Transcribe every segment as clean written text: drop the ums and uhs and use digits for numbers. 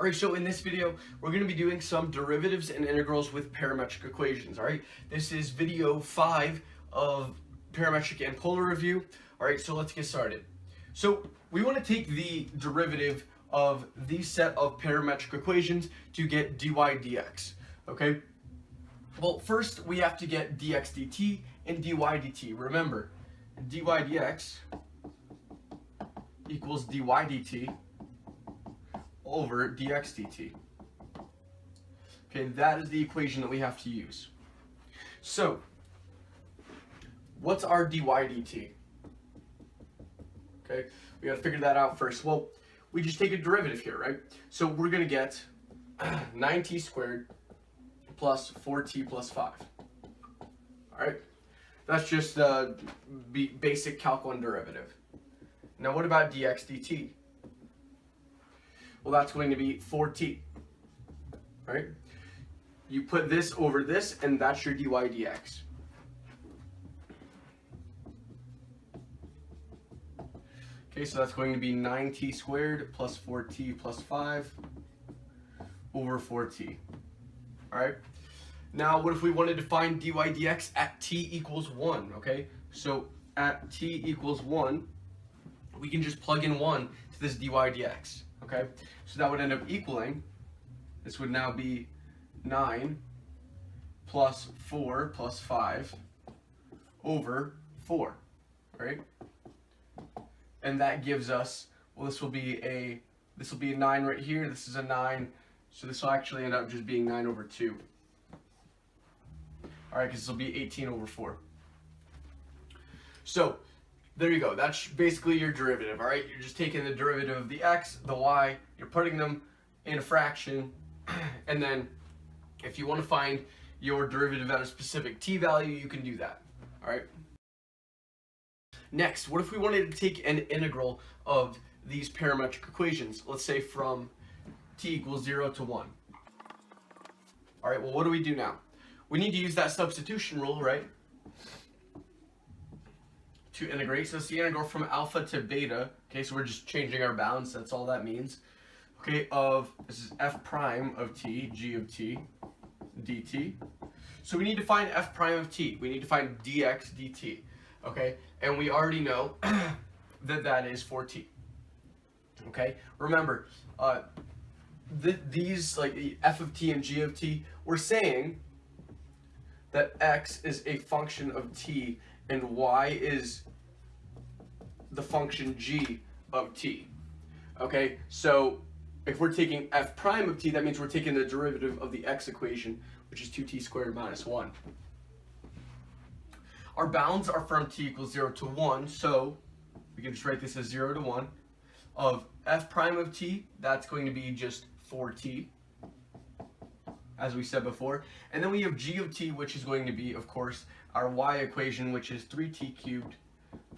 Alright, so in this video, we're going to be doing some derivatives and integrals with parametric equations, alright? This is video 5 of parametric and polar review. Alright, so let's get started. So we want to take the derivative of the set of parametric equations to get dy dx, okay? Well, first we have to get dx dt and dy dt. Remember, dy dx equals dy dt over dx dt. Okay, that is the equation that we have to use. So, what's our dy dt? Okay, we got to figure that out first. Well, we just take a derivative here, right? So we're going to get 9t squared plus 4t plus 5. All right, that's just the basic Calc 1 derivative. Now what about dx dt? Well, that's going to be 4t, right? You put this over this, and that's your dy dx. Okay, so that's going to be 9t squared plus 4t plus 5 over 4t. All right? Now, what if we wanted to find dy dx at t equals 1, okay? So at t equals 1, we can just plug in 1 to this dy dx. Okay, so that would end up equaling, this would now be 9 plus 4 plus 5 over 4, right? And that gives us, well, this will be a 9 right here, this is a 9, so this will actually end up just being 9 over 2. All right, because this will be 18 over 4. So, there you go, that's basically your derivative, all right? You're just taking the derivative of the x, the y, you're putting them in a fraction, and then if you want to find your derivative at a specific t value, you can do that, all right? Next, what if we wanted to take an integral of these parametric equations, let's say from t equals 0 to 1. All right, well, what do we do now? We need to use that substitution rule, right? To integrate, so it's the integral from alpha to beta, okay, so we're just changing our bounds, that's all that means, okay, of, this is f prime of t, g of t, dt, so we need to find f prime of t, we need to find dx dt, okay, and we already know that that is 4t, okay, remember, these, like the f of t and g of t, we're saying that x is a function of t and y is the function g of t. Okay, so if we're taking f prime of t, that means we're taking the derivative of the x equation, which is 2t squared minus 1. Our bounds are from t equals 0 to 1, so we can just write this as 0 to 1 of f prime of t, that's going to be just 4t, as we said before. And then we have g of t, which is going to be, of course, our y equation, which is 3t cubed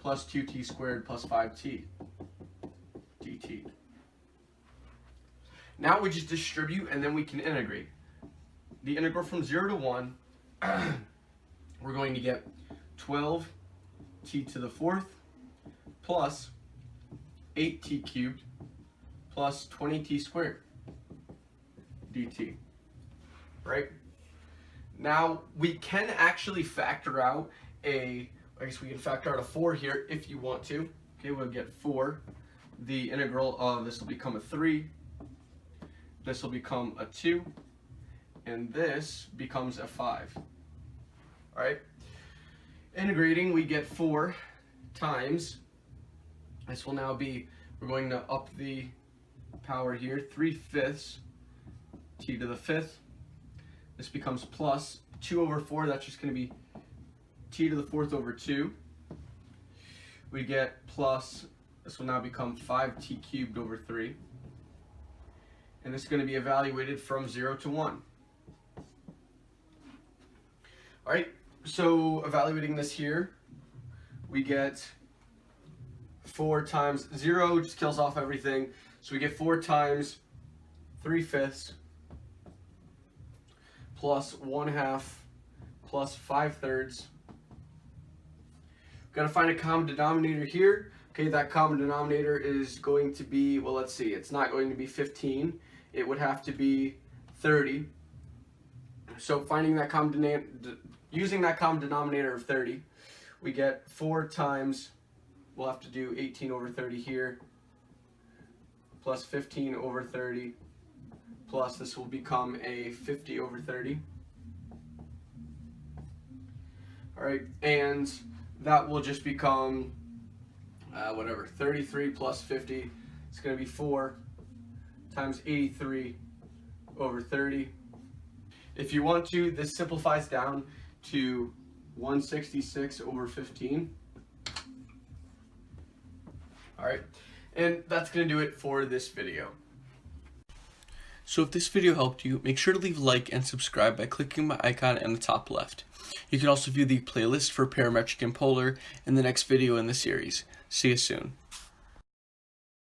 plus 2t squared plus 5t dt. Now we just distribute and then we can integrate. The integral from 0 to 1, we're going to get 12t to the 4th plus 8t cubed plus 20t squared dt, right? Now, we can actually factor out I guess we can factor out a 4 here if you want to. Okay, we'll get 4. The integral of this will become a 3. This will become a 2. And this becomes a 5. All right? Integrating, we get 4 times. This will now be, we're going to up the power here, 3/5 t to the 5th. This becomes plus 2 over 4, that's just going to be t to the 4th over 2. We get plus, this will now become 5t cubed over 3. And this is going to be evaluated from 0 to 1. Alright, so evaluating this here, we get 4 times 0, just kills off everything. So we get 4 times 3/5 plus 1/2 plus 5/3. We've got to find a common denominator here. Okay, that common denominator is going to be, well, let's see, it's not going to be 15. it would have to be 30. So finding that using that common denominator of 30, we get 4 times, we'll have to do 18 over 30 here, plus 15 over 30, plus this will become a 50 over 30. Alright, and that will just become, 33 plus 50, it's going to be 4 times 83 over 30. If you want to, this simplifies down to 166 over 15. Alright, and that's going to do it for this video. So if this video helped you, make sure to leave a like and subscribe by clicking my icon in the top left. You can also view the playlist for parametric and polar in the next video in the series. See you soon.